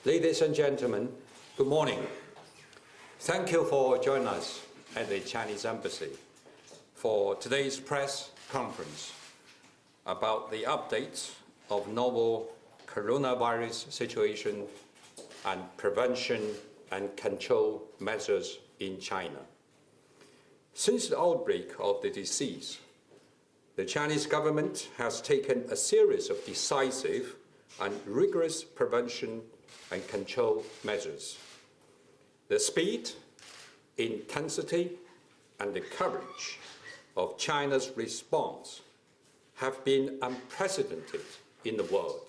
Ladies and gentlemen, good morning. Thank you for joining us at the Chinese Embassy for today's press conference about the updates of novel coronavirus situation and prevention and control measures in China. Since the outbreak of the disease, the Chinese government has taken a series of decisive and rigorous prevention and control measures. The speed, intensity, and the courage of China's response have been unprecedented in the world.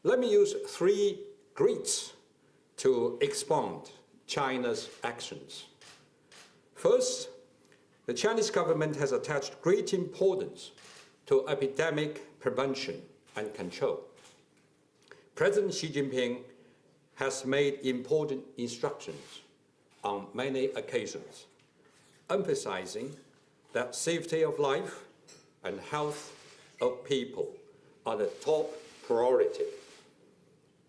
Let me use three Greeks to expound China's actions. First, the Chinese government has attached great importance to epidemic prevention and control. President Xi Jinping has made important instructions on many occasions, emphasizing that safety of life and health of people are the top priority.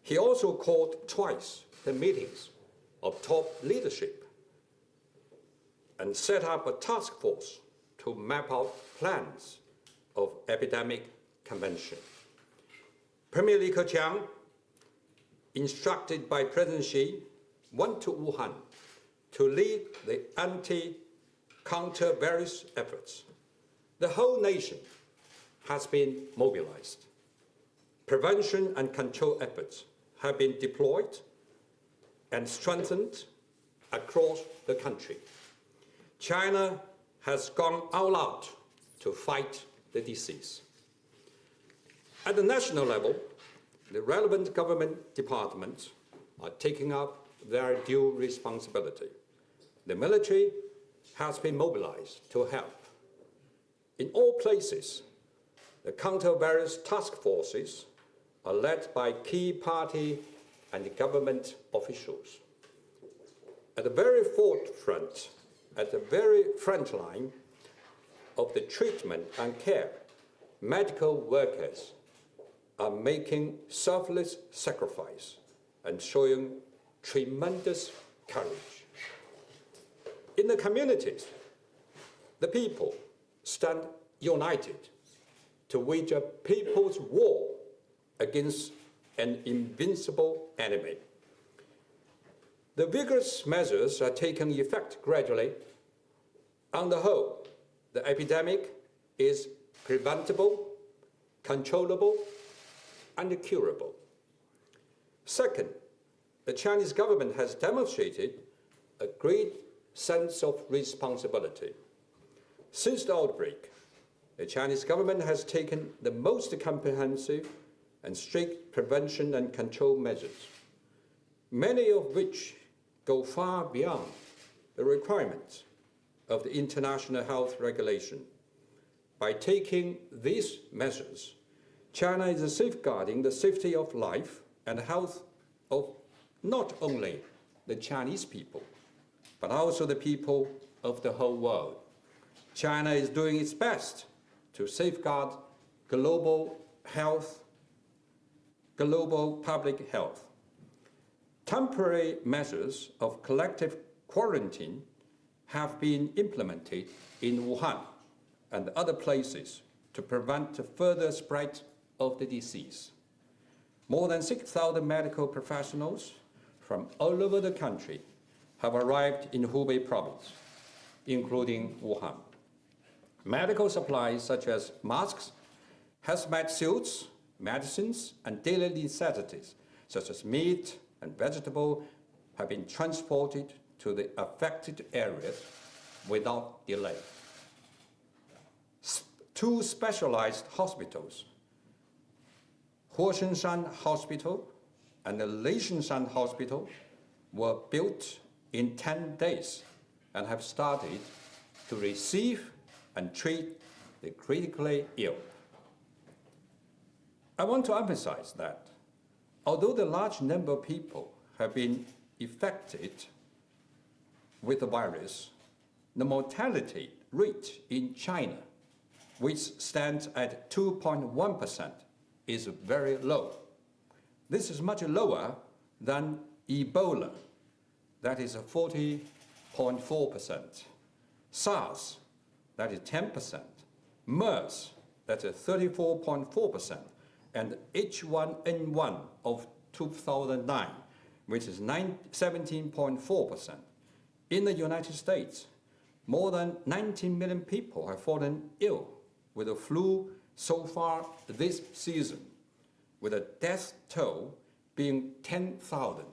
He also called twice the meetings of top leadership and set up a task force to map out plans of epidemic convention. Premier Li Keqiang, instructed by President Xi, went to Wuhan to lead the anti-counter-virus efforts. The whole nation has been mobilized. Prevention and control efforts have been deployed and strengthened across the country. China has gone all out to fight the disease. At the national level, the relevant government departments are taking up their due responsibility. The military has been mobilized to help. In all places, the counter-virus task forces are led by key party and government officials. At the very forefront, at the very front line of the treatment and care, medical workers are making selfless sacrifice and showing tremendous courage. In the communities, the people stand united to wage a people's war against an invincible enemy. The vigorous measures are taking effect gradually. On the whole, the epidemic is preventable, controllable, and curable. Second, the Chinese government has demonstrated a great sense of responsibility. Since the outbreak, the Chinese government has taken the most comprehensive and strict prevention and control measures, many of which go far beyond the requirements of the international health regulation. By taking these measures, China is safeguarding the safety of life and health of not only the Chinese people, but also the people of the whole world. China is doing its best to safeguard global public health. Temporary measures of collective quarantine have been implemented in Wuhan and other places to prevent the further spread of the disease. More than 6,000 medical professionals from all over the country have arrived in Hubei province, including Wuhan. Medical supplies such as masks, hazmat suits, medicines, and daily necessities such as meat and vegetable have been transported to the affected areas without delay. Two specialized hospitals, Huoshenshan Hospital and the Leishanshan Hospital, were built in 10 days and have started to receive and treat the critically ill. I want to emphasize that although the large number of people have been affected with the virus, the mortality rate in China, which stands at 2.1%, is very low. This is much lower Then Ebola, that is 40.4%. SARS, that is 10%. MERS, that's 34.4%. And H1N1 of 2009, which is 17.4%. In the United States, more than 19 million people have fallen ill with the flu so far this season, with a death toll being 10,000.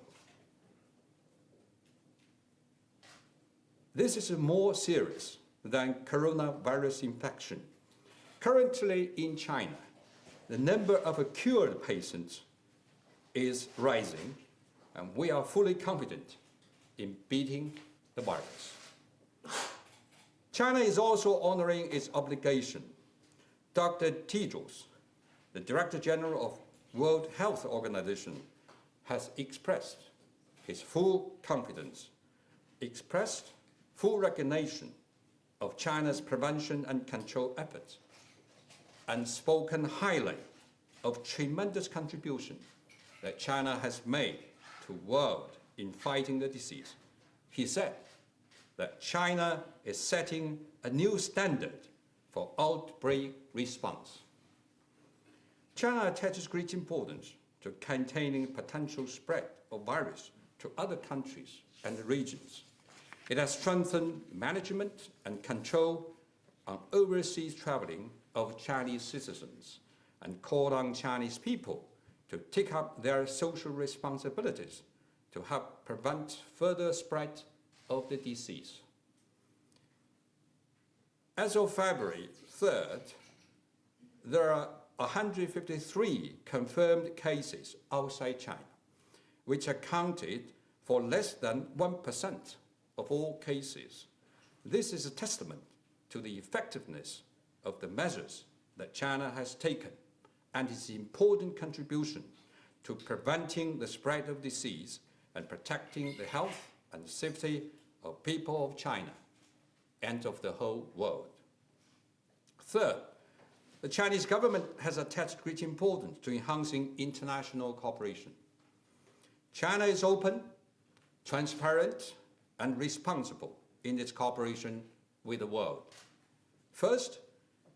This is more serious than coronavirus infection. Currently in China, the number of cured patients is rising, and we are fully confident in beating the virus. China is also honoring its obligation. Dr. Tedros, the Director General of World Health Organization, has expressed his full confidence, expressed full recognition of China's prevention and control efforts, and spoken highly of tremendous contribution that China has made to the world in fighting the disease. He said that China is setting a new standard for outbreak response. China attaches great importance to containing potential spread of virus to other countries and regions. It has strengthened management and control on overseas traveling of Chinese citizens and called on Chinese people to take up their social responsibilities to help prevent further spread of the disease. As of February 3rd, there are 153 confirmed cases outside China, which accounted for less than 1% of all cases. This is a testament to the effectiveness of the measures that China has taken and its important contribution to preventing the spread of disease and protecting the health and safety of people of China and of the whole world. Third, the Chinese government has attached great importance to enhancing international cooperation. China is open, transparent, and responsible in its cooperation with the world. First,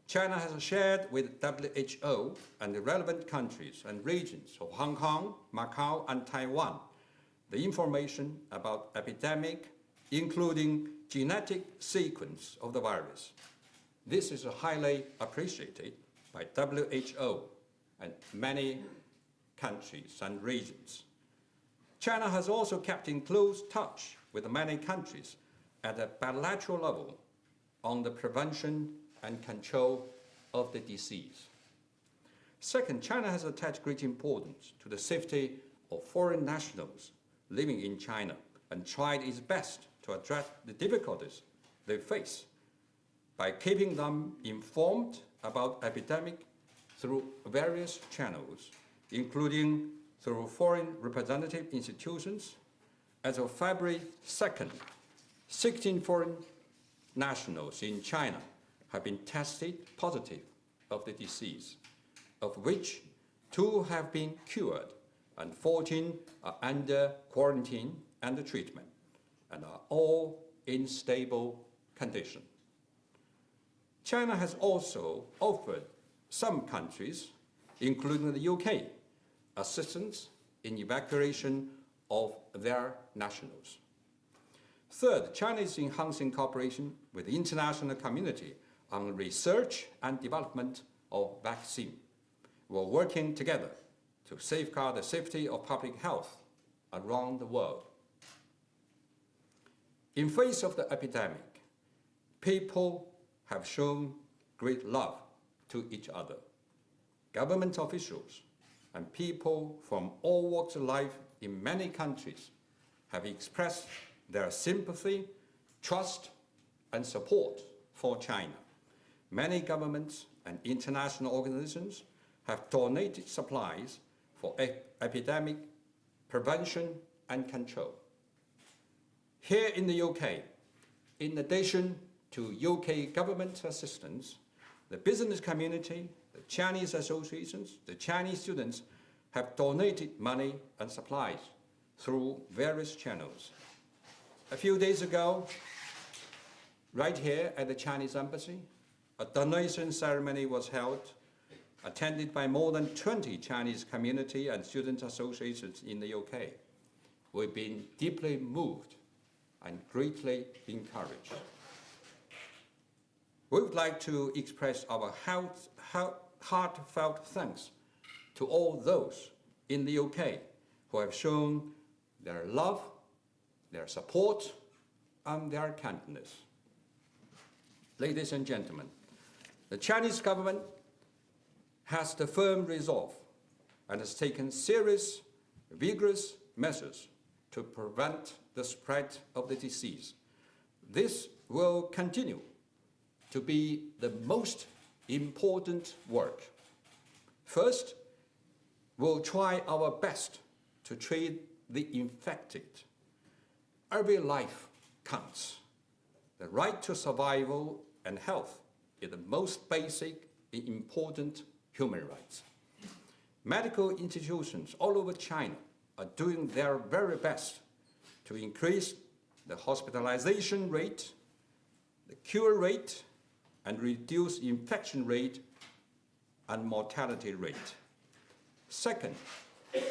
China has shared with WHO and the relevant countries and regions of Hong Kong, Macau, and Taiwan the information about epidemic, including genetic sequence of the virus. This is highly appreciated by WHO and many countries and regions. China has also kept in close touch with many countries at a bilateral level on the prevention and control of the disease. Second, China has attached great importance to the safety of foreign nationals living in China and tried its best to address the difficulties they face by keeping them informed about epidemic through various channels, including through foreign representative institutions. As of February 2nd, 16 foreign nationals in China have been tested positive of the disease, of which 2 have been cured and 14 are under quarantine and treatment and are all in stable condition. China has also offered some countries, including the UK, assistance in evacuation of their nationals. Third, China is enhancing cooperation with the international community on research and development of vaccine. We're working together to safeguard the safety of public health around the world. In face of the epidemic, people have shown great love to each other. Government officials and people from all walks of life in many countries have expressed their sympathy, trust, and support for China. Many governments and international organizations have donated supplies for epidemic prevention and control. Here in the UK, in addition to UK government assistance, the business community, the Chinese associations, the Chinese students have donated money and supplies through various channels. A few days ago, right here at the Chinese Embassy, a donation ceremony was held, attended by more than 20 Chinese community and student associations in the UK. We've been deeply moved and greatly encouraged. We would like to express our heartfelt thanks to all those in the UK who have shown their love, their support, and their kindness. Ladies and gentlemen, the Chinese government has the firm resolve and has taken serious, vigorous measures to prevent the spread of the disease. This will continue to be the most important work. First, we'll try our best to treat the infected. Every life counts. The right to survival and health is the most basic and important human rights. Medical institutions all over China are doing their very best to increase the hospitalization rate, the cure rate, and reduce infection rate and mortality rate. Second,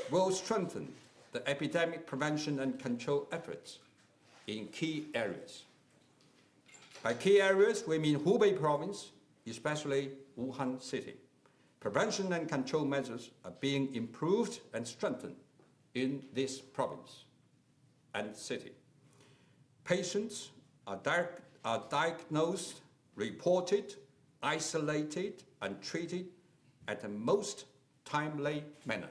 we'll strengthen the epidemic prevention and control efforts in key areas. By key areas, we mean Hubei province, especially Wuhan city. Prevention and control measures are being improved and strengthened in this province and city. Patients are diagnosed, reported, isolated, and treated at the most timely manner.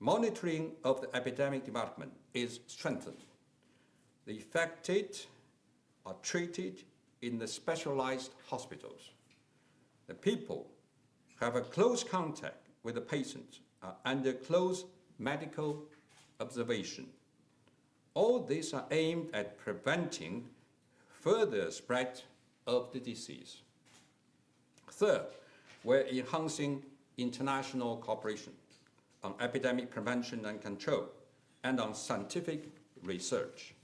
Monitoring of the epidemic development is strengthened. The affected are treated in the specialized hospitals. The people who have a close contact with the patients are under close medical observation. All these are aimed at preventing further spread of the disease. Third, we're enhancing international cooperation on epidemic prevention and control and on scientific research.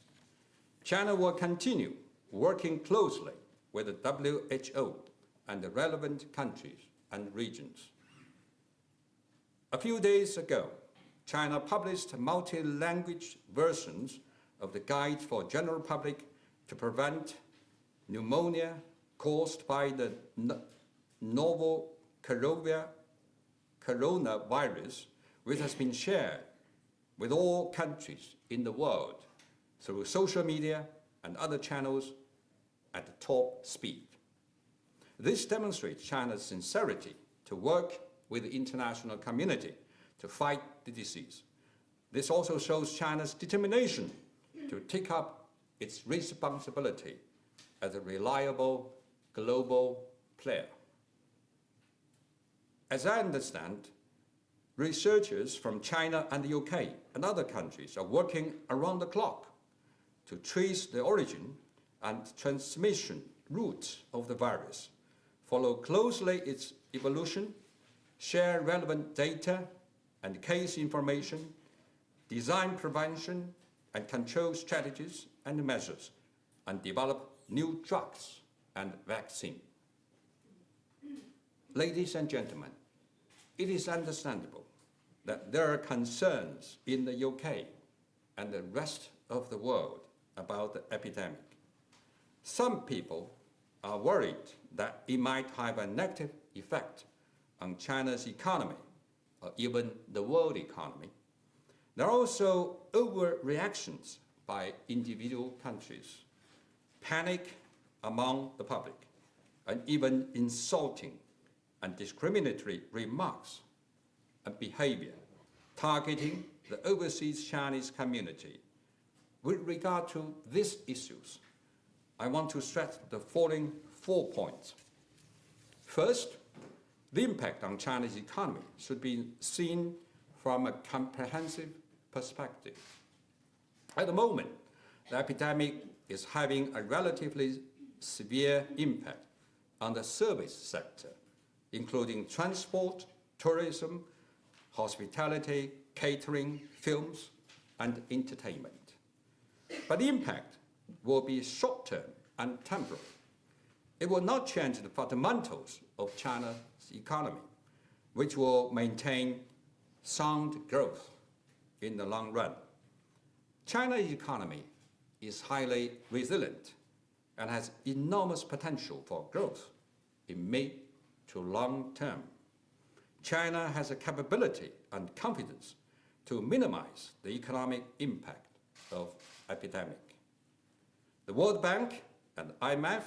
China will continue working closely with the WHO and the relevant countries and regions. A few days ago, China published multi-language versions of the Guide for General Public to Prevent Pneumonia caused by the novel coronavirus, which has been shared with all countries in the world through social media and other channels at the top speed. This demonstrates China's sincerity to work with the international community to fight the disease. This also shows China's determination to take up its responsibility as a reliable global player. As I understand, researchers from China and the UK and other countries are working around the clock to trace the origin and transmission route of the virus, follow closely its evolution, share relevant data and case information, design prevention and control strategies and measures, and develop new drugs and vaccine. Ladies and gentlemen, it is understandable that there are concerns in the UK and the rest of the world about the epidemic. Some people are worried that it might have a negative effect on China's economy or even the world economy. There are also overreactions by individual countries, panic among the public, and even insulting and discriminatory remarks and behavior targeting the overseas Chinese community. With regard to these issues, I want to stress the following 4 points. First, the impact on China's economy should be seen from a comprehensive perspective. At the moment, the epidemic is having a relatively severe impact on the service sector, including transport, tourism, hospitality, catering, films, and entertainment. But the impact will be short-term and temporary. It will not change the fundamentals of China's economy, which will maintain sound growth in the long run. China's economy is highly resilient and has enormous potential for growth in mid to long term. China has a capability and confidence to minimize the economic impact of epidemic. The World Bank and IMF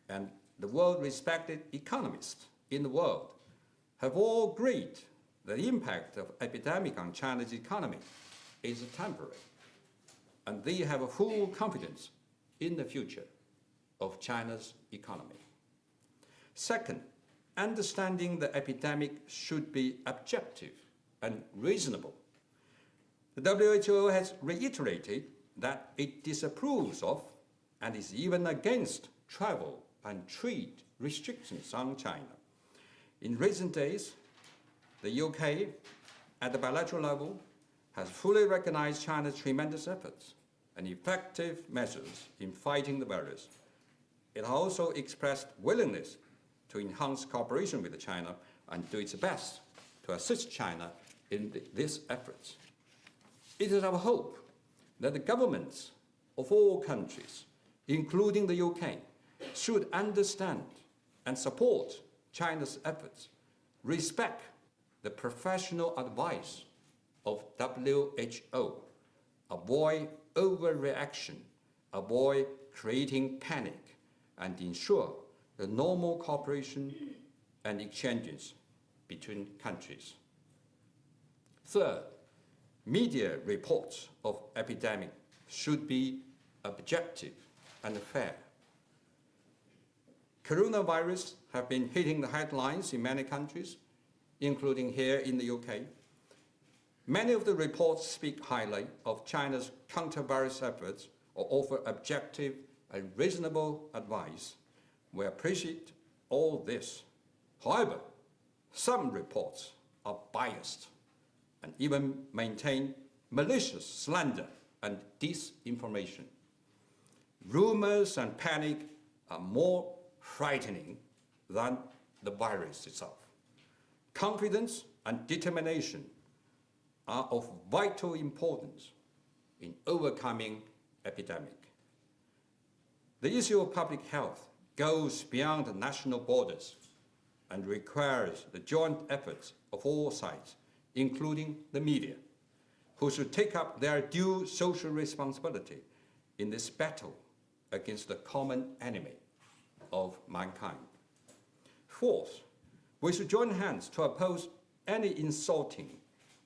and the world-respected economists in the world have all agreed that the impact of epidemic on China's economy is temporary, and they have a full confidence in the future of China's economy. Second, understanding the epidemic should be objective and reasonable. The WHO has reiterated that it disapproves of and is even against travel and trade restrictions on China. In recent days, the UK, at the bilateral level, has fully recognized China's tremendous efforts and effective measures in fighting the virus. It also expressed willingness to enhance cooperation with China and do its best to assist China in these efforts. It is our hope that the governments of all countries, including the UK, should understand and support China's efforts, respect the professional advice of WHO, avoid overreaction, avoid creating panic, and ensure the normal cooperation and exchanges between countries. Third, media reports of epidemic should be objective and fair. Coronavirus have been hitting the headlines in many countries, including here in the UK. Many of the reports speak highly of China's counter-virus efforts or offer objective and reasonable advice. We appreciate all this. However, some reports are biased and even maintain malicious slander and disinformation. Rumors and panic are more frightening than the virus itself. Confidence and determination are of vital importance in overcoming epidemic. The issue of public health goes beyond the national borders and requires the joint efforts of all sides, including the media, who should take up their due social responsibility in this battle against the common enemy of mankind. Fourth, we should join hands to oppose any insulting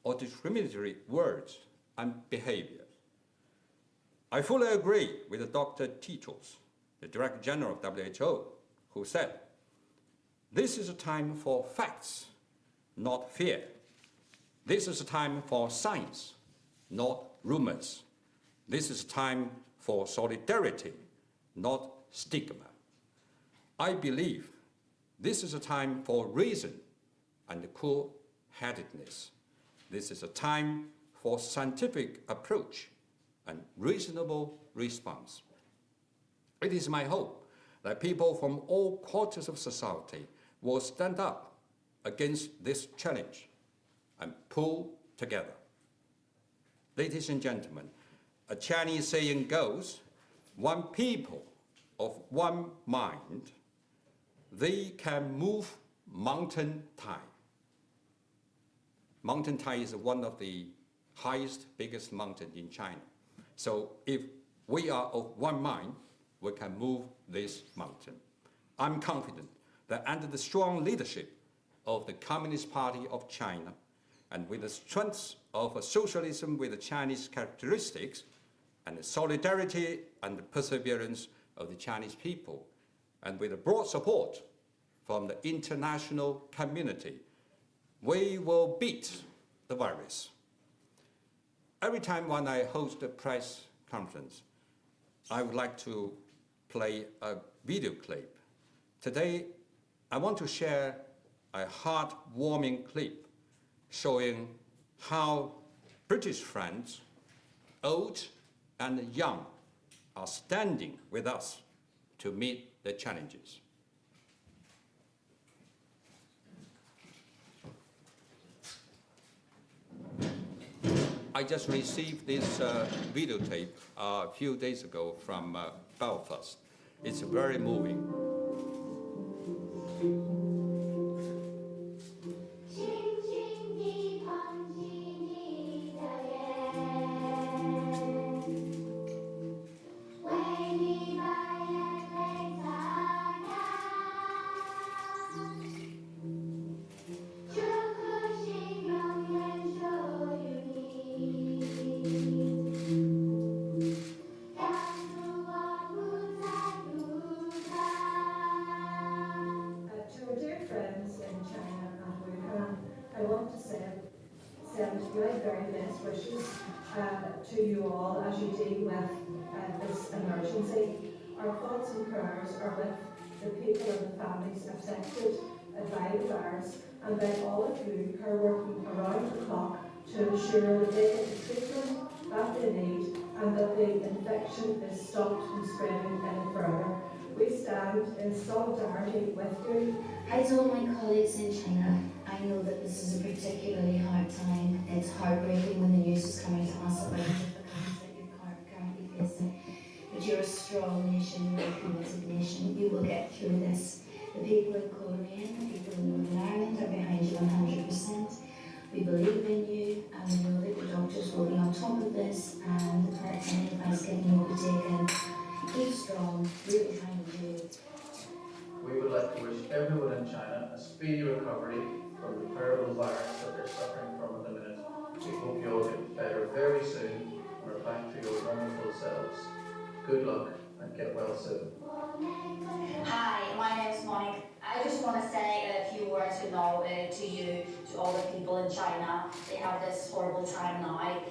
or discriminatory words and behavior. I fully agree with Dr. Tedros, the Director General of WHO, who said, "This is a time for facts, not fear. This is a time for science, not rumors. This is a time for solidarity, not stigma." I believe this is a time for reason and cool-headedness. This is a time for scientific approach and reasonable response. It is my hope that people from all quarters of society will stand up against this challenge and pull together. Ladies and gentlemen, a Chinese saying goes, "One people of one mind, they can move mountain tide." Mountain tide is one of the highest, biggest mountains in China. So if we are of one mind, we can move this mountain. I'm confident that under the strong leadership of the Communist Party of China and with the strength of socialism with the Chinese characteristics and the solidarity and the perseverance of the Chinese people, and with the broad support from the international community, we will beat the virus. Every time when I host a press conference, I would like to play a video clip. Today, I want to share a heartwarming clip showing how British friends old and young are standing with us to meet the challenges. I just received this videotape a few days ago from Belfast. It's very moving. Send my very best wishes to you all as you deal with this emergency. Our thoughts and prayers are with the people and the families affected by the virus, and by all of you who are working around the clock to ensure that they get the treatment that they need and that the infection is stopped from spreading any further. We stand in solidarity with you. I told my colleagues in China, I know that this is a particularly hard time. It's heartbreaking when the news is coming to us about the difficulties that you're currently facing. But you're a strong nation, you're a committed nation. You will get through this. The people in Korea, the people in Northern Ireland are behind you 100%. We believe in you, and we know that your doctors will be on top of this, and the pertinent advice given will be taken. Keep strong, really trying to do it. We would like to wish everyone in China a speedy recovery from the terrible virus that they're suffering from at the minute. We hope you all get better very soon and are back to your wonderful selves. Good luck and get well soon. Hi, my name is Monique. I just want to say a few words to you, to all the people in China. They have this horrible time now.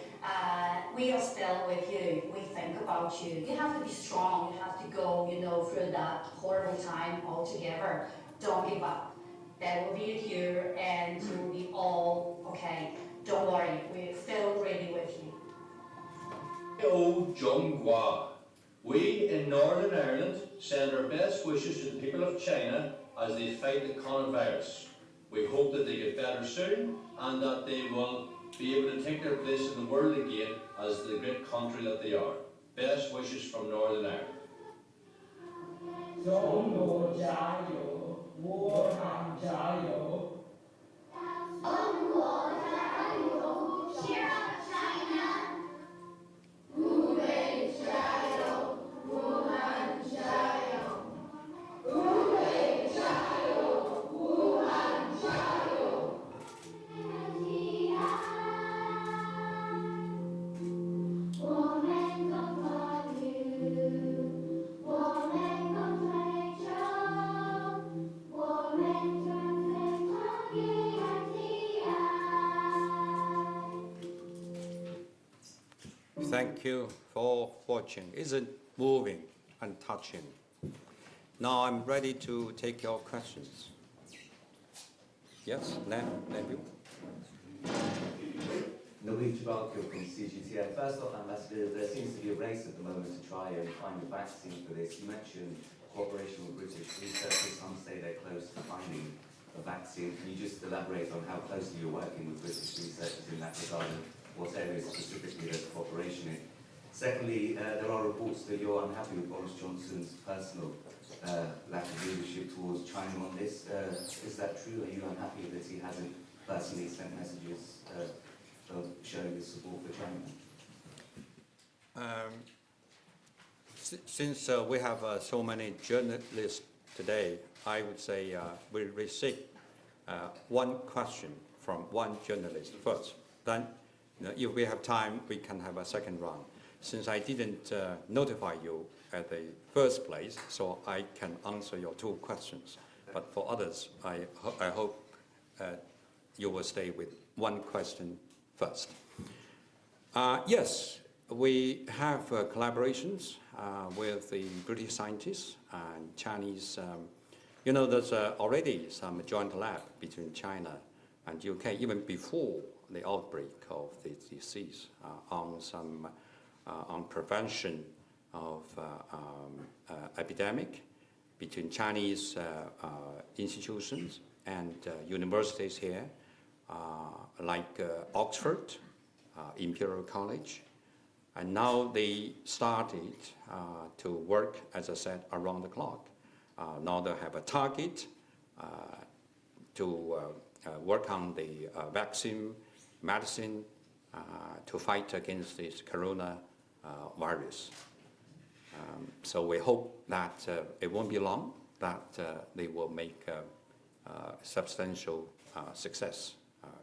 We are still with you. We think about you. You have to be strong. You have to go, through that horrible time all together. Don't give up. They will be with you, and you will be all okay. Don't worry. We're still ready with you. Oh, Zhonghua. We in Northern Ireland send our best wishes to the people of China as they fight the coronavirus. We hope that they get better soon and that they will be able to take their place in the world again as the great country that they are. Best wishes from Northern Ireland. 中国加油，我们加油。中国加油 ，Cheer up China！ 武备加油，我们加油！武备加油，我们加油！我们共同语，我们共追求，我们传承正义和喜爱。 Thank you for watching. Isn't moving and touching. Now I'm ready to take your questions. Yes, Neve. Nove from CGTN. First off, Ambassador, there seems to be a race at the moment to try and find a vaccine for this. You mentioned cooperation with British researchers. Some say they're close to finding a vaccine. Can you just elaborate on how closely you're working with British researchers in that regard and what areas specifically there's cooperation in? Secondly, there are reports that you're unhappy with Boris Johnson's personal lack of leadership towards China on this. Is that true? Are you unhappy that he hasn't personally sent messages of showing his support for China? Since we have so many journalists today, I would say we'll receive one question from one journalist first. Then, if we have time, we can have a second round. Since I didn't notify you at the first place, so I can answer your two questions. But for others, I hope you will stay with one question first. Yes, we have collaborations with the British scientists and Chinese. There's already some joint lab between China and UK, even before the outbreak of the disease, on some on prevention of epidemic between Chinese institutions and universities here, like Oxford, Imperial College. And now they started to work, as I said, around the clock. Now they have a target to work on the vaccine, medicine, to fight against this corona virus. So we hope that it won't be long, that they will make substantial success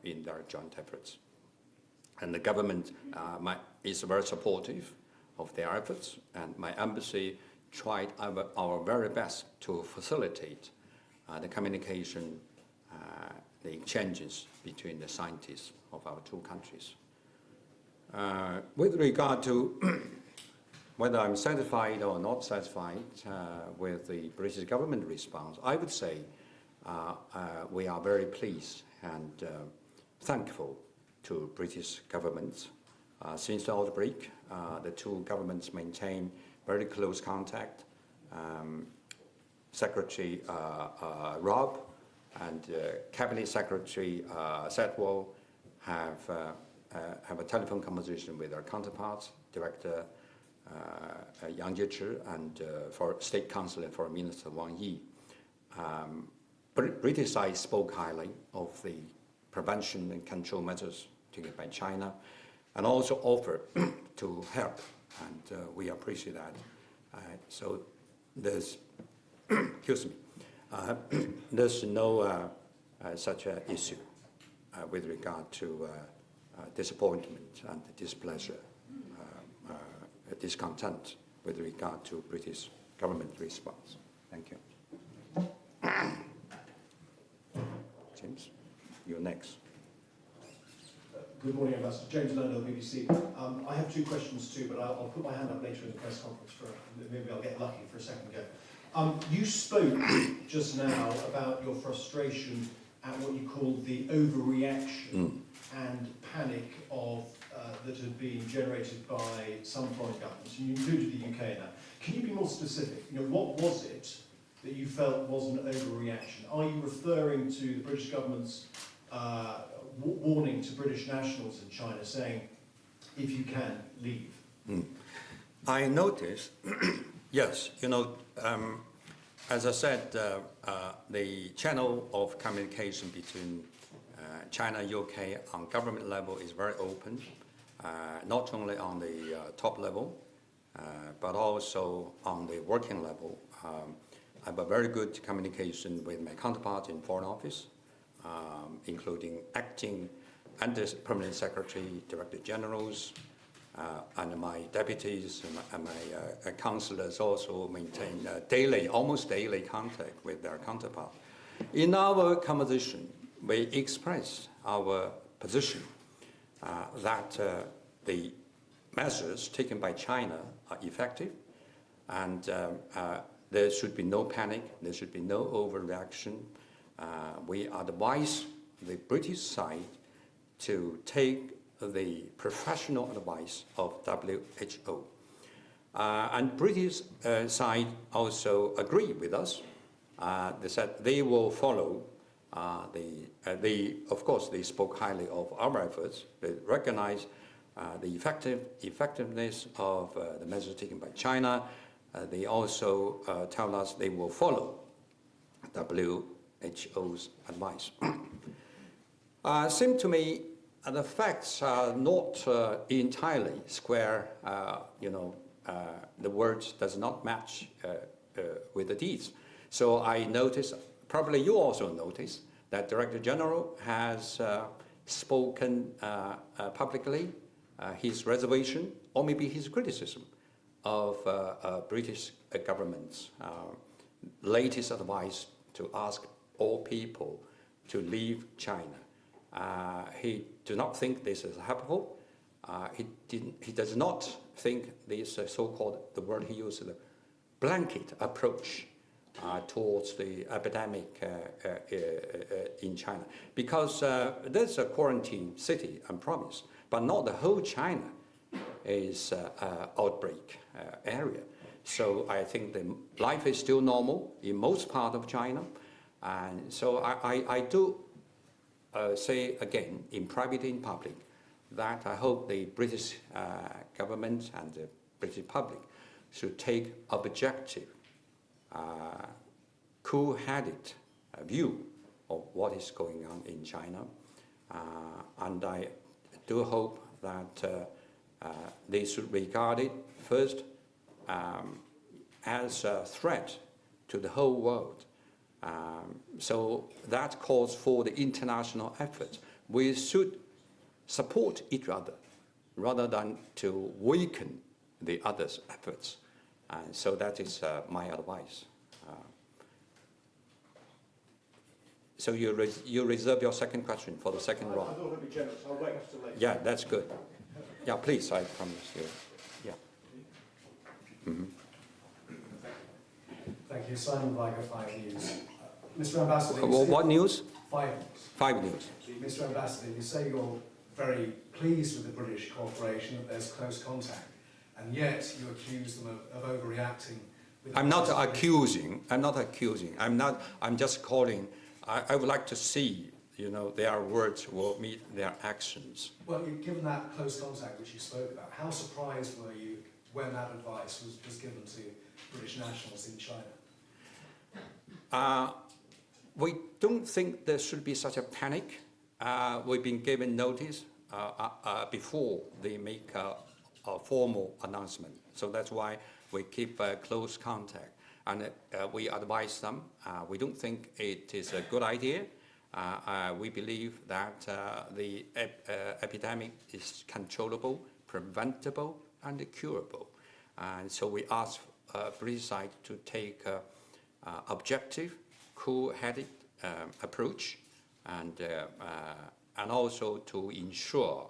in their joint efforts. And the government is very supportive of their efforts, and my embassy tried our very best to facilitate the communication, the exchanges between the scientists of our two countries. With regard to whether I'm satisfied or not satisfied with the British government response, I would say we are very pleased and thankful to British governments. Since the outbreak, the two governments maintain very close contact. Secretary Rob and Cabinet Secretary Sedwell have a telephone conversation with their counterparts, Director Yang Jiechi and for State Council and Foreign Minister Wang Yi. British side spoke highly of the prevention and control measures taken by China, and also offered to help, and we appreciate that. So there's, excuse me, there's no such an issue with regard to disappointment and displeasure, discontent with regard to British government response. Thank you. James, you're next. Good morning, Ambassador. James Landau, BBC. I have two questions too, but I'll put my hand up later in the press conference for maybe I'll get lucky for a second go. You spoke just now about your frustration at what you called the overreaction and panic of that had been generated by some foreign governments, and you included the UK in that. Can you be more specific? You know, what was it that you felt was an overreaction? Are you referring to the British government's warning to British nationals in China, saying, if you can, leave? I noticed, yes, you know, as I said, the channel of communication between China and UK on government level is very open, not only on the top level, but also on the working level. I have a very good communication with my counterparts in Foreign Office, including acting under Permanent Secretary, Director Generals, and my deputies and my councillors also maintain daily, almost daily contact with their counterpart. In our conversation, we expressed our position that the measures taken by China are effective, and there should be no panic, there should be no overreaction. We advise the British side to take the professional advice of WHO. And British side also agree with us. They said they will follow of course, they spoke highly of our efforts. They recognize the effectiveness of the measures taken by China. They also tell us they will follow WHO's advice. Seems to me the facts are not entirely square. The words does not match with the deeds. So I noticed, probably you also noticed, that Director General has spoken publicly his reservation or maybe his criticism of British government's latest advice to ask all people to leave China. He does not think this is helpful. He does not think this so-called, the word he used, the blanket approach towards the epidemic in China. Because there's a quarantine city and province, but not the whole China is outbreak area. So I think the life is still normal in most part of China. And so I do say again, in private, in public, that I hope the British government and the British public should take objective, cool-headed view of what is going on in China. And I do hope that they should regard it first as a threat to the whole world. So that calls for the international effort. We should support each other rather than to weaken the other's efforts. So that is my advice. So you reserve your second question for the second round. I thought I'd be generous. I'll wait until later. Yeah, that's good. Yeah, please, I promise you. Yeah. Mm-hmm. Thank you. Simon Viger, 5 News. Mr. Ambassador, What news? 5 News. 5 News. Mr. Ambassador, you say you're very pleased with the British cooperation, that there's close contact, and yet you accuse them of overreacting. I'm not accusing. I'm just calling. I would like to see, their words will meet their actions. Well, given that close contact which you spoke about, how surprised were you when that advice was given to British nationals in China? We don't think there should be such a panic. We've been given notice before they make a formal announcement. So that's why we keep close contact. And we advise them. We don't think it is a good idea. We believe that the epidemic is controllable, preventable, and curable. And so we ask British side to take objective, cool-headed approach, and also to ensure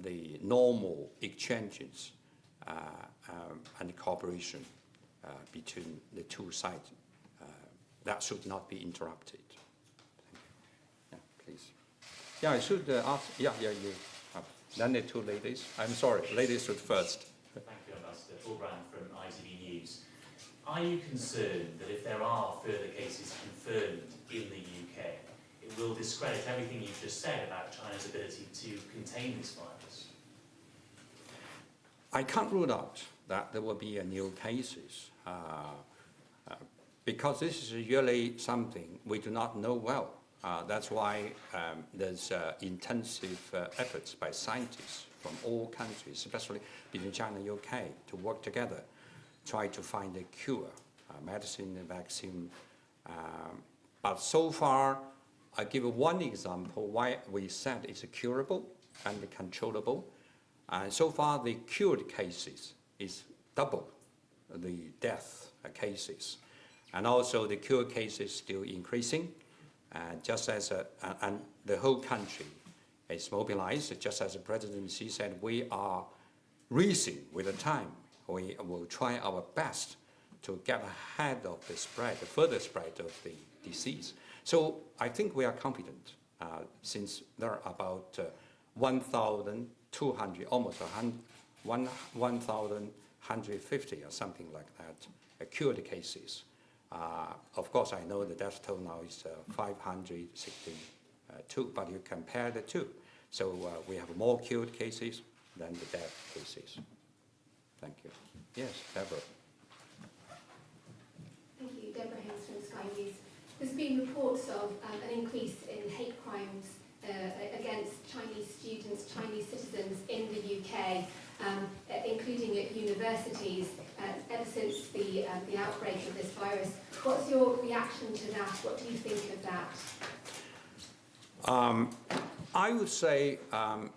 the normal exchanges and cooperation between the two sides. That should not be interrupted. Yeah, please. Yeah, I should ask. Yeah, you. Then the two ladies. I'm sorry, ladies should first. Thank you, Ambassador. Paul Brand from ITV News. Are you concerned that if there are further cases confirmed in the UK, it will discredit everything you've just said about China's ability to contain this virus? I can't rule out that there will be new cases because this is really something we do not know well. That's why there's intensive efforts by scientists from all countries, especially between China and UK, to work together, try to find a cure, medicine, a vaccine. But so far, I give one example why we said it's curable and controllable. And so far, the cured cases is double the death cases. And also the cured cases still increasing. Just as and the whole country is mobilized, just as the President Xi said, we are racing with the time. We will try our best to get ahead of the spread, the further spread of the disease. So I think we are confident since there are about 1,200, almost 1,150 or something like that, cured cases. Of course, I know the death toll now is 562, but you compare the two. So we have more cured cases than the death cases. Thank you. Yes, Deborah. Thank you. Deborah Haynes from Sky News. There's been reports of an increase in hate crimes against Chinese students, Chinese citizens in the UK, including at universities, ever since the outbreak of this virus. What's your reaction to that? What do you think of that? I would say,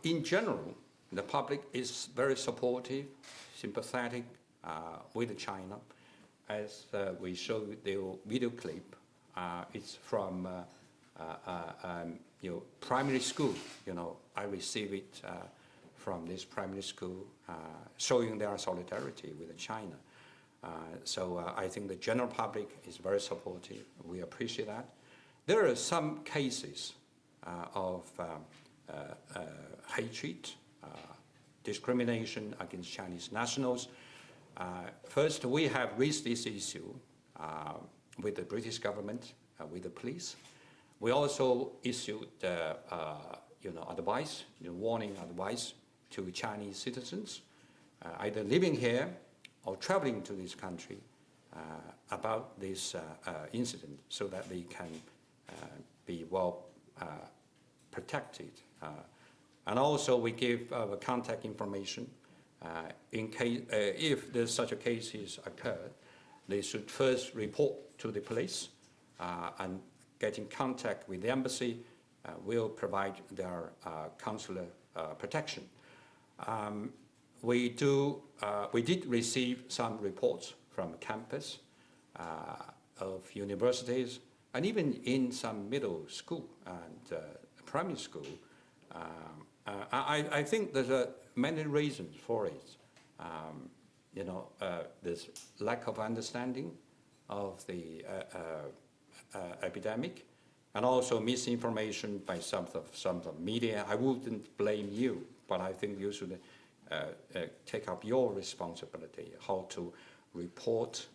in general, the public is very supportive, sympathetic with China. As we showed the video clip, it's from primary school. I receive it from this primary school, showing their solidarity with China. So I think the general public is very supportive. We appreciate that. There are some cases of hatred discrimination against Chinese nationals. First, we have raised this issue with the British government, with the police. We also issued advice, warning advice to Chinese citizens, either living here or traveling to this country, about this incident, so that they can be well protected. And also we give contact information in case, if there's such a case is occurred, they should first report to the police and get in contact with the embassy. Will provide their consular protection. We did receive some reports from campus of universities, and even in some middle school and primary school. I think there's many reasons for it. There's lack of understanding of the epidemic, and also misinformation by some of the media. I wouldn't blame you, but I think you should take up your responsibility, how to report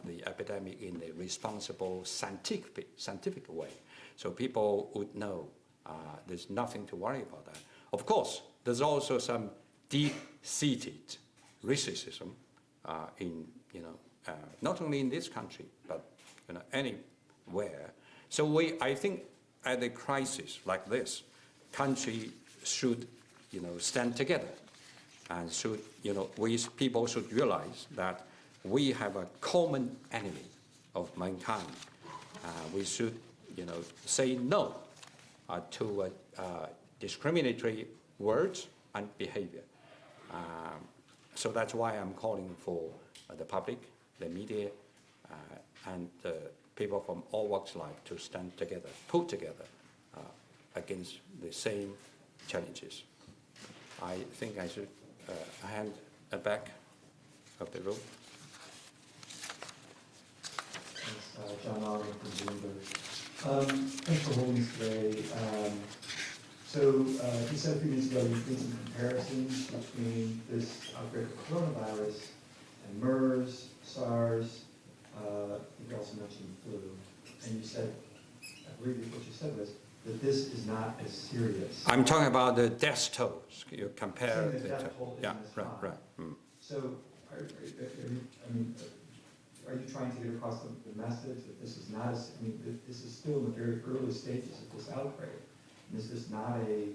the epidemic in a responsible, scientific way, so people would know there's nothing to worry about that. Of course, there's also some deep-seated racism in, not only in this country, but anywhere. So I think at a crisis like this, country should, stand together, and should, people should realize that we have a common enemy of mankind. We should, say no to discriminatory words and behavior. So that's why I'm calling for the public, the media, and people from all walks of life to stand together, put together against the same challenges. I think I should hand back of the room. Thanks, John Allen from Bloomberg. Thanks for holding this today. So you said a few minutes ago you've made some comparisons between this outbreak of coronavirus and MERS, SARS. You also mentioned flu, and you said, I believe what you said was that this is not as serious. I'm talking about the death tolls. You compare the death toll. Yeah, right. So, are you trying to get across the message that this is not as, this is still in the very early stages of this outbreak? And is this not a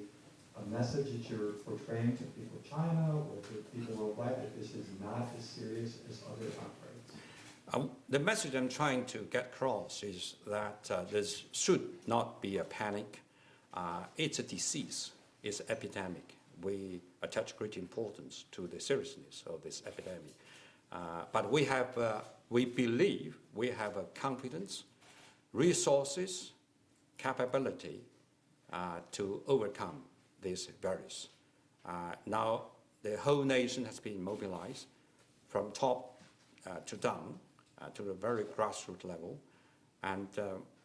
message that you're portraying to people of China or to people worldwide that this is not as serious as other outbreaks? The message I'm trying to get across is that this should not be a panic. It's a disease, it's an epidemic. We attach great importance to the seriousness of this epidemic. But we believe we have a confidence, resources, capability to overcome this virus. Now, the whole nation has been mobilized from top to down, to the very grassroots level, and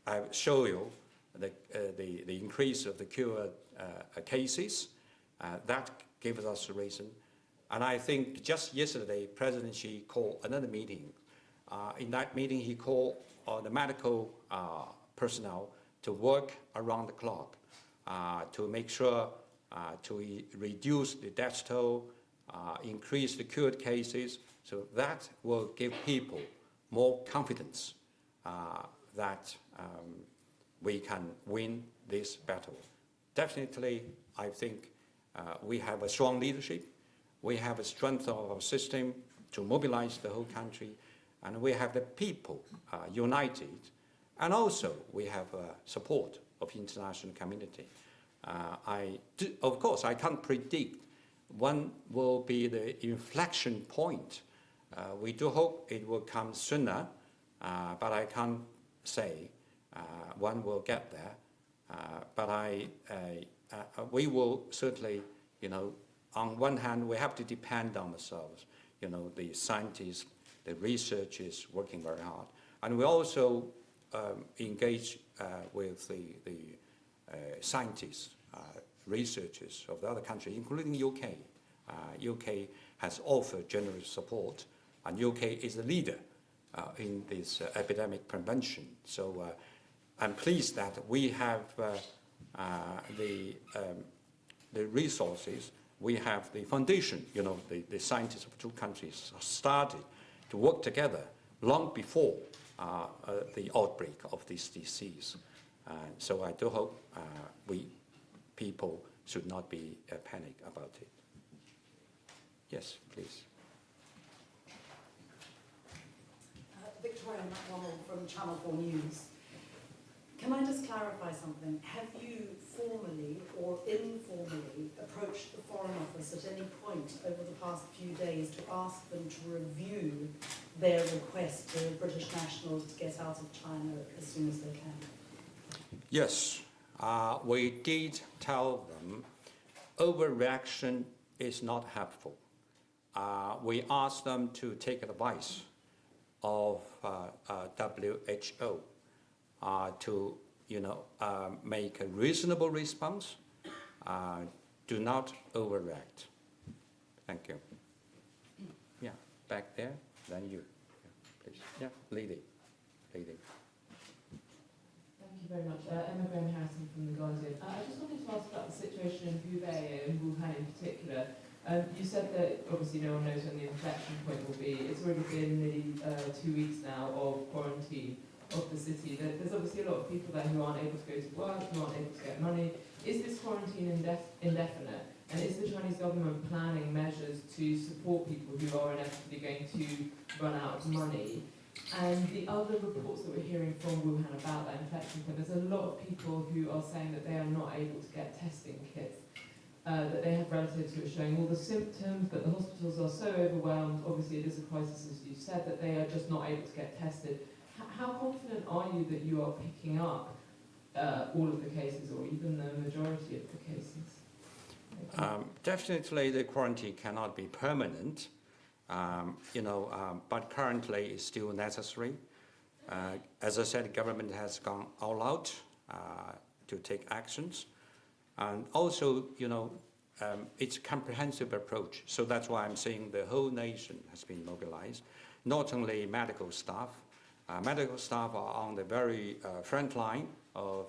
I show you the increase of the cured cases. That gives us a reason. And I think just yesterday, President Xi called another meeting. In that meeting, he called the medical personnel to work around the clock to make sure to reduce the death toll, increase the cured cases, so that will give people more confidence that we can win this battle. Definitely, I think we have a strong leadership. We have a strength of our system to mobilize the whole country, and we have the people united, and also we have support of the international community. Of course, I can't predict when will be the inflection point. We do hope it will come sooner, but I can't say when we'll get there. But we will certainly, on one hand, we have to depend on ourselves. The scientists, the researchers working very hard. And we also engage with the scientists, researchers of the other countries, including UK. UK has offered generous support, and UK is a leader in this epidemic prevention. So I'm pleased that we have the resources, we have the foundation, you know, the scientists of two countries started to work together long before the outbreak of this disease. So I do hope people should not be panic about it. Yes, please. Victoria McDonald from Channel 4 News. Can I just clarify something? Have you formally or informally approached the Foreign Office at any point over the past few days to ask them to review their request to British nationals to get out of China as soon as they can? Yes, we did tell them overreaction is not helpful. We asked them to take advice of WHO to, make a reasonable response. Do not overreact. Thank you. Yeah, back there, then you, please. Yeah, lady. Thank you very much. Emma Graham Harrison from The Guardian. I just wanted to ask about the situation in Hubei and Wuhan in particular. You said that obviously no one knows when the inflection point will be. It's already been nearly 2 weeks now of quarantine of the city. There's obviously a lot of people there who aren't able to go to work, who aren't able to get money. Is this quarantine indefinite? And is the Chinese government planning measures to support people who are inevitably going to run out of money? And the other reports that we're hearing from Wuhan about that infection point, there's a lot of people who are saying that they are not able to get testing kits, that they have relatives who are showing all the symptoms, but the hospitals are so overwhelmed, obviously it is a crisis as you said, that they are just not able to get tested. How confident are you that you are picking up all of the cases, or even the majority of the cases? Definitely the quarantine cannot be permanent. But currently it's still necessary. As I said, the government has gone all out to take actions. And also, it's a comprehensive approach. So that's why I'm saying the whole nation has been mobilized, not only medical staff. Medical staff are on the very front line of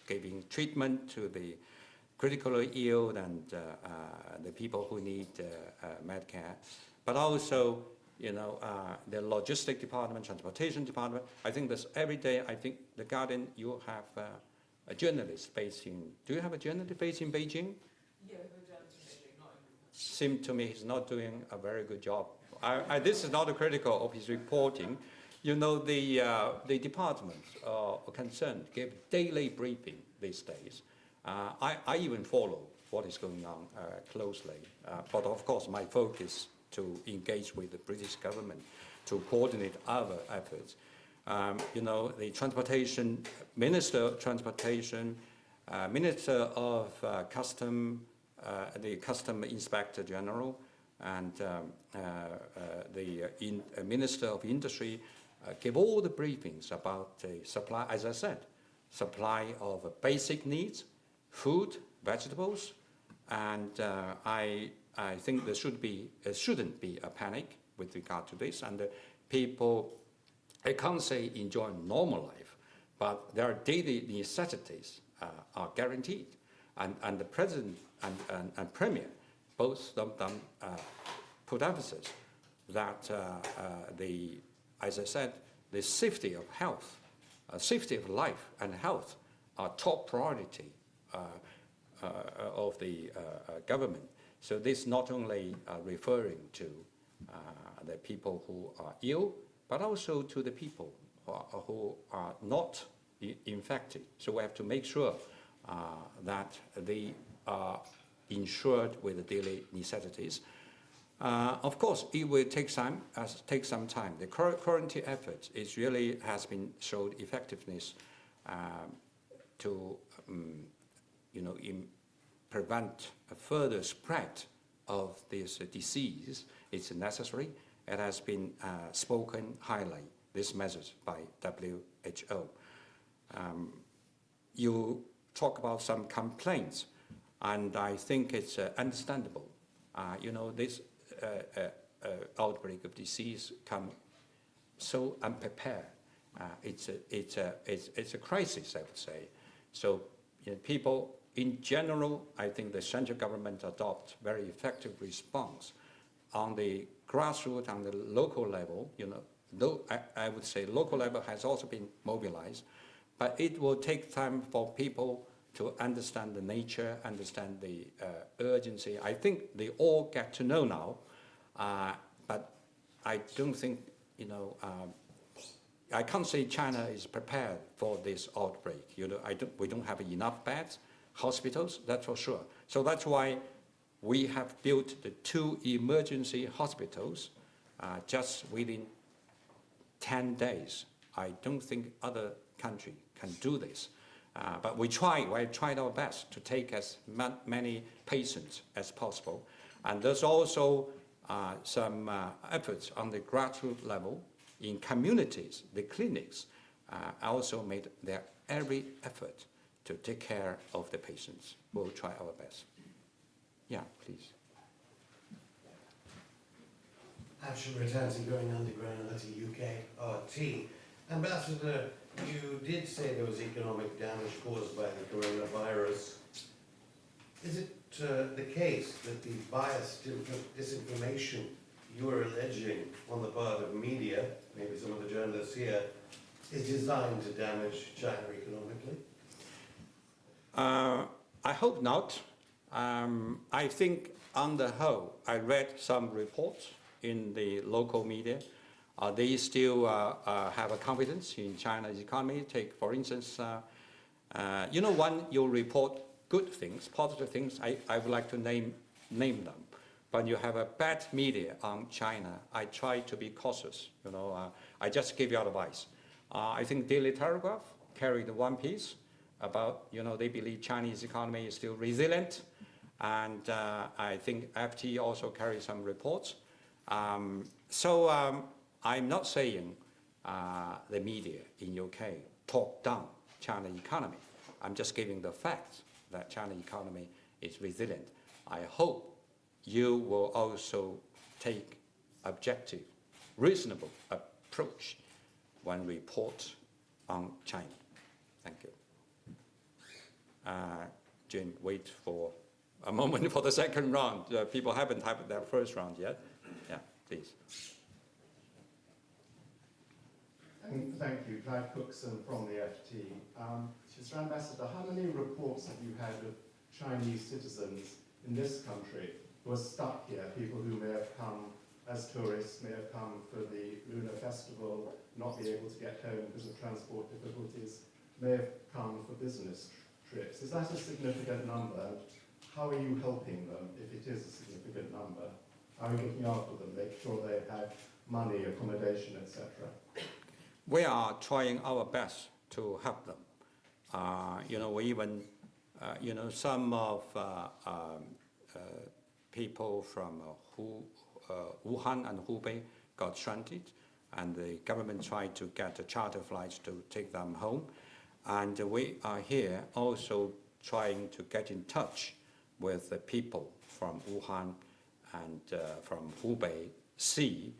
giving treatment to the critically ill and the people who need med care, but also, the logistic department, transportation department. I think this every day. I think The Guardian, you have a journalist based in. Do you have a journalist based in Beijing? Yeah, we have a journalist in Beijing, not in Wuhan. Seems to me he's not doing a very good job. This is not critical of his reporting. The departments concerned give daily briefing these days. I even follow what is going on closely, but of course my focus to engage with the British government to coordinate other efforts. The transportation, Minister of Transportation, Minister of Custom, the Custom Inspector General, and the Minister of Industry give all the briefings about the supply, as I said, supply of basic needs, food, vegetables, and I think there shouldn't be a panic with regard to this. And people, I can't say enjoy normal life, but their daily necessities are guaranteed. And the President and Premier, both of them put emphasis that as I said, the safety of health, safety of life and health are top priority of the government. So this not only referring to the people who are ill, but also to the people who are not infected. So we have to make sure that they are insured with the daily necessities. Of course, it will take some time. The quarantine effort really has been showed effectiveness to prevent a further spread of this disease. It's necessary. It has been spoken highly, this message by WHO. You talk about some complaints. And I think it's understandable. You know, this outbreak of disease come so unprepared. It's a crisis, I would say. So you know, people in general, I think the central government adopt very effective response on the grassroots, on the local level. You know, though I would say local level has also been mobilized, but it will take time for people to understand the nature, understand the urgency. I think they all get to know now, but I don't think, you know, I can't say China is prepared for this outbreak. You know, we don't have enough beds, hospitals, that's for sure. So that's why we have built the 2 emergency hospitals just within 10 days. I don't think other country can do this. But we tried our best to take as many patients as possible. And there's also some efforts on the grassroots level in communities. The clinics also made their every effort to take care of the patients. We'll try our best. Yeah, please. Actual returns are going underground at the UK RT. Ambassador, you did say there was economic damage caused by the coronavirus. Is it the case that the biased disinformation you are alleging on the part of media, maybe some of the journalists here, is designed to damage China economically? I hope not. I think on the whole, I read some reports in the local media. They still have a confidence in China's economy. Take, for instance, you know, when you report good things, positive things, I would like to name them. When you have a bad media on China, I try to be cautious. You know, I just give you advice. I think Daily Telegraph carried one piece about, you know, they believe Chinese economy is still resilient. And I think FT also carried some reports. I'm not saying the media in UK talk down China economy. I'm just giving the facts that China economy is resilient. I hope you will also take objective, reasonable approach when report on China. Thank you. Jim, wait for a moment for the second round. People haven't had their first round yet. Yeah, please. Thank you. Clive Cookson from the FT. Mr. Ambassador, how many reports have you had of Chinese citizens in this country who are stuck here, people who may have come as tourists, may have come for the Lunar Festival, not be able to get home because of transport difficulties, may have come for business trips? Is that a significant number? How are you helping them if it is a significant number? How are you looking after them, make sure they have money, accommodation, etc.? We are trying our best to help them. You know, we even, you know, some of people from Wuhan and Hubei got stranded, and the government tried to get a charter flights to take them home. And we are here also trying to get in touch with the people from Wuhan and from Hubei Sea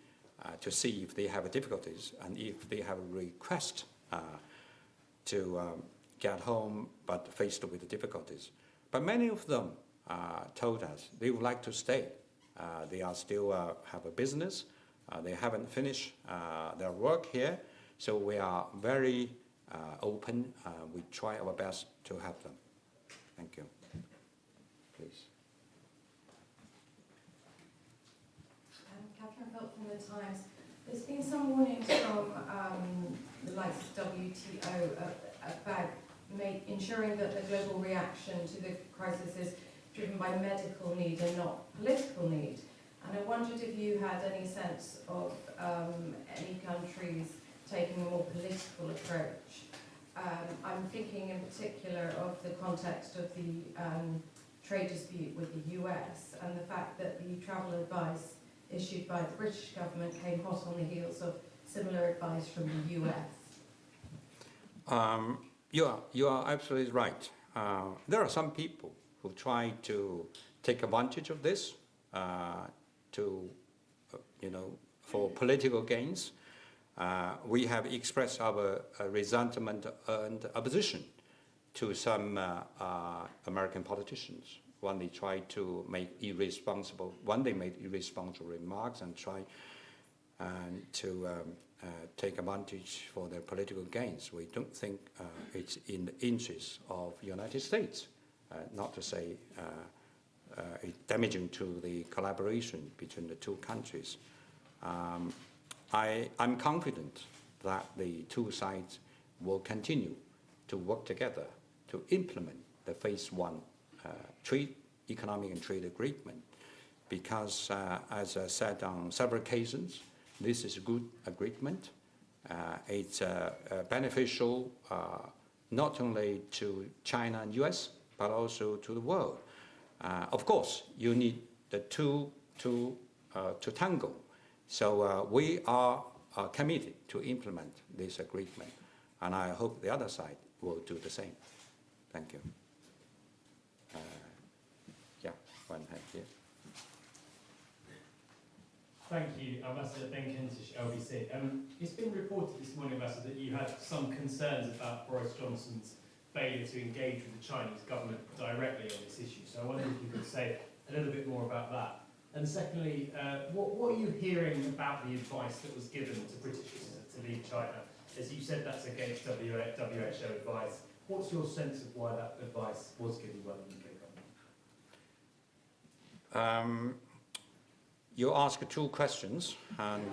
to see if they have difficulties and if they have a request to get home but faced with the difficulties. But many of them told us they would like to stay. They are still have a business. They haven't finished their work here. So we are very open. We try our best to help them. Thank you. Please. Catherine Felt from The Times. There's been some warnings from the likes of WTO about ensuring that the global reaction to the crisis is driven by medical need and not political need. And I wondered if you had any sense of any countries taking a more political approach. I'm thinking in particular of the context of the trade dispute with the US and the fact that the travel advice issued by the British government came hot on the heels of similar advice from the US. You are absolutely right. There are some people who try to take advantage of this for political gains. We have expressed our resentment and opposition to some American politicians when they try to make irresponsible remarks and try to take advantage for their political gains. We don't think it's in the interest of the United States, not to say it's damaging to the collaboration between the two countries. I'm confident that the two sides will continue to work together to implement the Phase 1 economic and trade agreement, because as I said on several occasions, this is a good agreement. It's beneficial not only to China and US, but also to the world. Of course, you need the two to tango. So we are committed to implement this agreement, and I hope the other side will do the same. Thank you. Yeah, one hand here. Thank you, Ambassador Ben Kentish, LBC. It's been reported this morning, Ambassador, that you had some concerns about Boris Johnson's failure to engage with the Chinese government directly on this issue. So I wonder if you could say a little bit more about that. And secondly, what are you hearing about the advice that was given to British citizens to leave China? As you said, that's against WHO advice. What's your sense of why that advice was given by the UK government? You asked two questions, and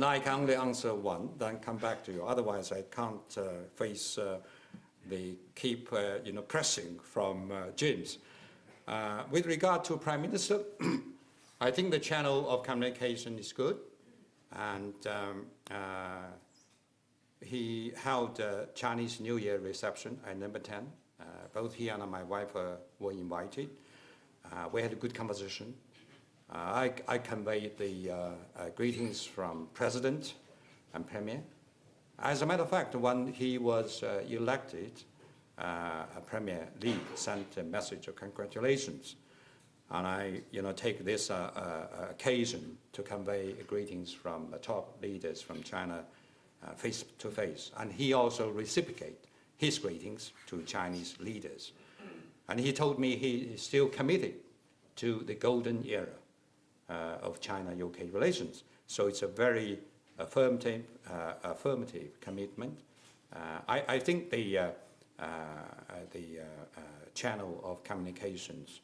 I can only answer one, then come back to you. Otherwise, I can't face the keep pressing from James. With regard to Prime Minister, I think the channel of communication is good, and he held a Chinese New Year reception at number 10. Both he and my wife were invited. We had a good conversation. I conveyed the greetings from President and Premier. As a matter of fact, when he was elected, Premier Li sent a message of congratulations. And I take this occasion to convey greetings from the top leaders from China face to face. And he also reciprocated his greetings to Chinese leaders. And he told me he is still committed to the golden era of China-UK relations. So it's a very affirmative commitment. I think the channel of communications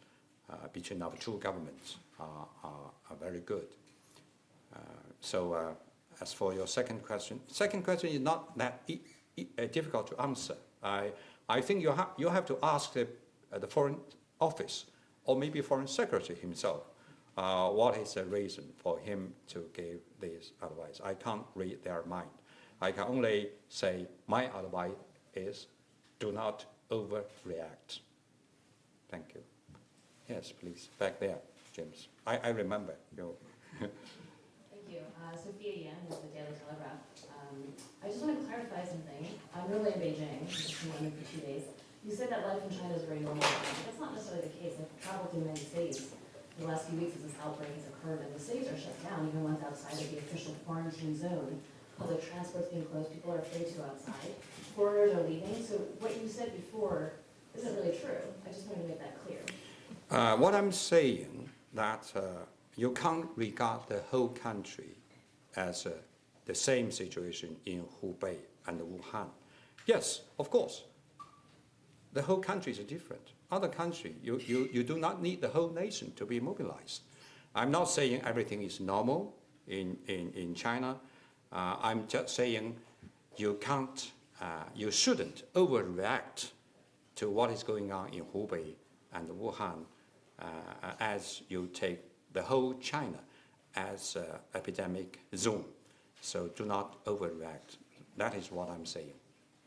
between our two governments are very good. As for your second question is not that difficult to answer. I think you have to ask the Foreign Office or maybe Foreign Secretary himself what is the reason for him to give this advice. I can't read their mind. I can only say my advice is do not overreact. Thank you. Yes, please, back there, James. I remember you. Thank you. Sophia Yan with the Daily Telegraph. I just want to clarify something. I'm really in Beijing, just in London for 2 days. You said that life in China is very normal, but that's not necessarily the case. I've traveled through many cities in the last few weeks as this outbreak has occurred, and the cities are shut down, even ones outside of the official quarantine zone. Public transport's being closed, people are afraid to go outside. Foreigners are leaving, so what you said before isn't really true. I just wanted to make that clear. What I'm saying that you can't regard the whole country as the same situation in Hubei and Wuhan. Yes, of course. The whole country is different. Other countries, you do not need the whole nation to be mobilized. I'm not saying everything is normal in China. I'm just saying you shouldn't overreact to what is going on in Hubei and Wuhan as you take the whole China as an epidemic zone. So do not overreact. That is what I'm saying.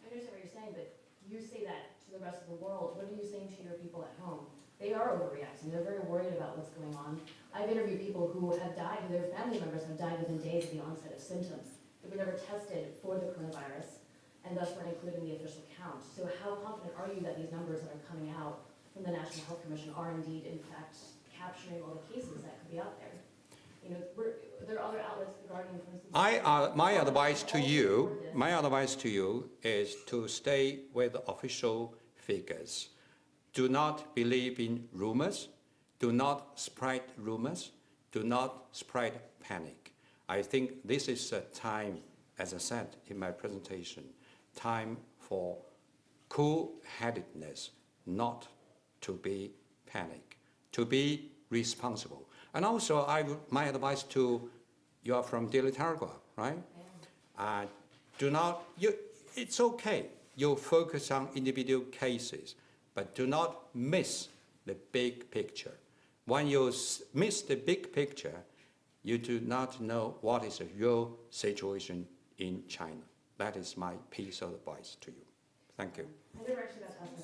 I understand what you're saying, but you say that to the rest of the world. What are you saying to your people at home? They are overreacting. They're very worried about what's going on. I've interviewed people who have died, who their family members have died within days of the onset of symptoms. They were never tested for the coronavirus, and thus weren't included in the official count. So how confident are you that these numbers that are coming out from the National Health Commission are indeed, in fact, capturing all the cases that could be out there? You know, there are other outlets, The Guardian, for instance. My advice to you is to stay with official figures. Do not believe in rumors. Do not spread rumors. Do not spread panic. I think this is a time, as I said in my presentation, time for cool-headedness, not to be panic, to be responsible. And also, my advice to you are from Daily Telegraph, right? It's okay. You focus on individual cases, but do not miss the big picture. When you miss the big picture, you do not know what is the real situation in China. That is my piece of advice to you. Thank you. I never actually got to ask my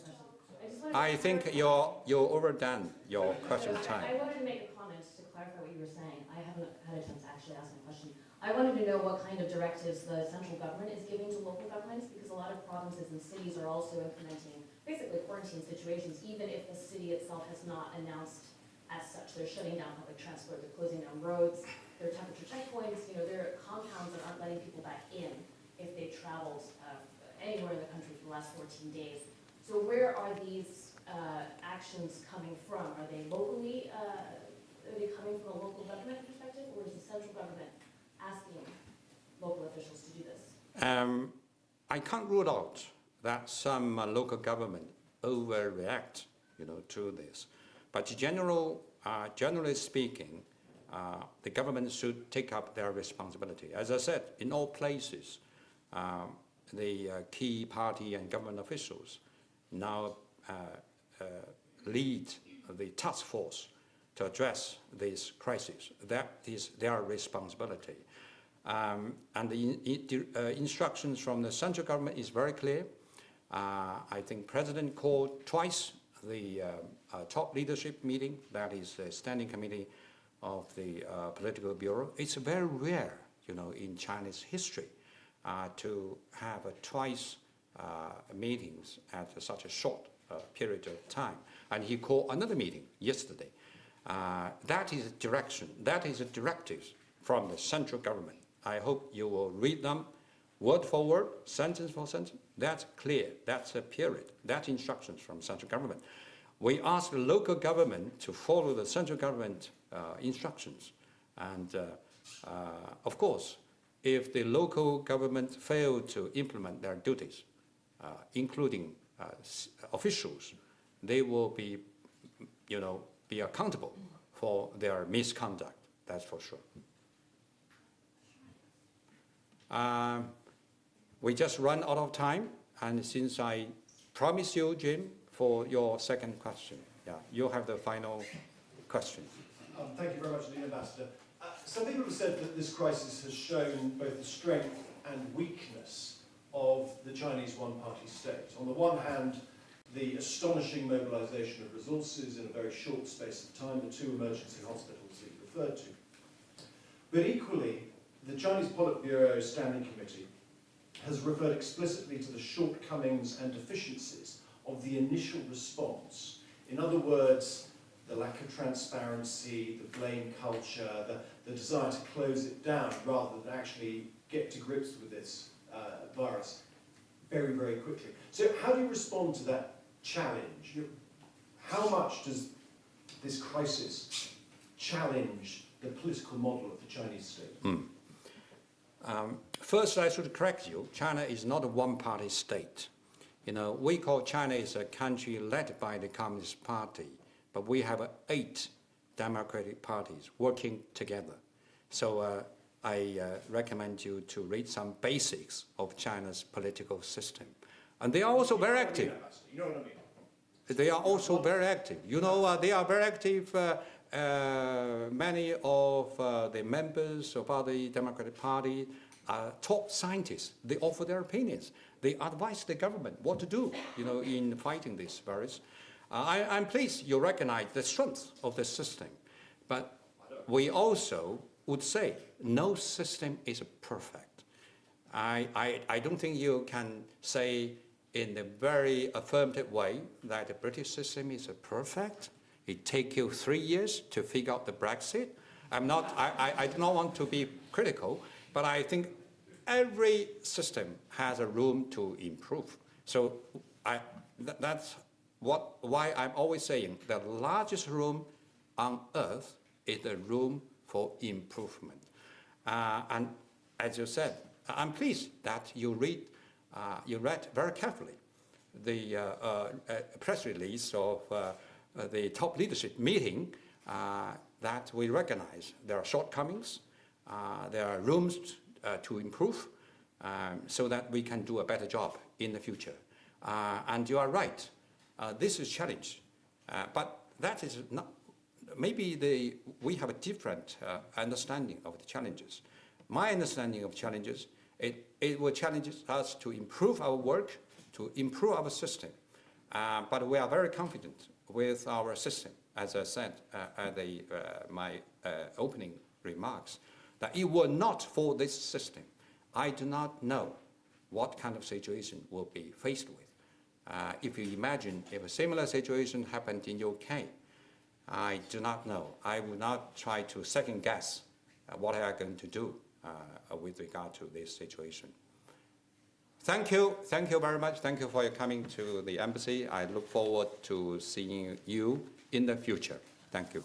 question. I think you're overdone your question time. I wanted to make a comment to clarify what you were saying. I haven't had a chance to actually ask my question. I wanted to know what kind of directives the central government is giving to local governments, because a lot of provinces and cities are also implementing basically quarantine situations, even if the city itself has not announced as such. They're shutting down public transport, they're closing down roads, there are temperature checkpoints, you know, there are compounds that aren't letting people back in if they've traveled anywhere in the country for the last 14 days. So where are these actions coming from? Are they locally, are they coming from a local government perspective, or is the central government asking local officials to do this? I can't rule out that some local government overreact, to this. But generally speaking, the government should take up their responsibility. As I said, in all places, the key party and government officials now lead the task force to address this crisis. That is their responsibility. And the instructions from the central government is very clear. I think President called twice the top leadership meeting, that is the standing committee of the political bureau. It's very rare, in China's history to have twice meetings at such a short period of time. And he called another meeting yesterday. That is a direction, that is a directive from the central government. I hope you will read them word for word, sentence for sentence. That's clear, that's a period, that's instructions from central government. We ask the local government to follow the central government instructions. And of course, if the local government fail to implement their duties, including officials, they will be, be accountable for their misconduct, that's for sure. We just run out of time, and since I promised you, Jim, for your second question, you have the final question. Thank you very much, Ambassador. Some people have said that this crisis has shown both the strength and weakness of the Chinese one-party state. On the one hand, the astonishing mobilization of resources in a very short space of time, the 2 emergency hospitals that you referred to. But equally, the Chinese Politburo Standing Committee has referred explicitly to the shortcomings and deficiencies of the initial response. In other words, the lack of transparency, the blame culture, the desire to close it down rather than actually get to grips with this virus very, very quickly. So how do you respond to that challenge? How much does this crisis challenge the political model of the Chinese state? First, I should correct you. China is not a one-party state. We call China is a country led by the Communist Party, but we have 8 democratic parties working together. So I recommend you to read some basics of China's political system. And they are also very active. You know what I mean? They are also very active. They are very active. Many of the members of the Democratic Party are top scientists. They offer their opinions. They advise the government what to do, in fighting this virus. I'm pleased you recognize the strength of the system, but we also would say no system is perfect. I don't think you can say in a very affirmative way that the British system is perfect. It takes you 3 years to figure out the Brexit. I do not want to be critical, but I think every system has a room to improve. So that's why I'm always saying the largest room on earth is the room for improvement. And as you said, I'm pleased that you read very carefully the press release of the top leadership meeting that we recognize there are shortcomings, there are rooms to improve so that we can do a better job in the future. And you are right, this is a challenge, but that is not, maybe we have a different understanding of the challenges. My understanding of challenges, it will challenge us to improve our work, to improve our system. But we are very confident with our system, as I said at my opening remarks, that it were not for this system, I do not know what kind of situation we'll be faced with. If you imagine if a similar situation happened in UK, I do not know. I would not try to second guess what I are going to do with regard to this situation. Thank you very much. Thank you for your coming to the embassy. I look forward to seeing you in the future. Thank you.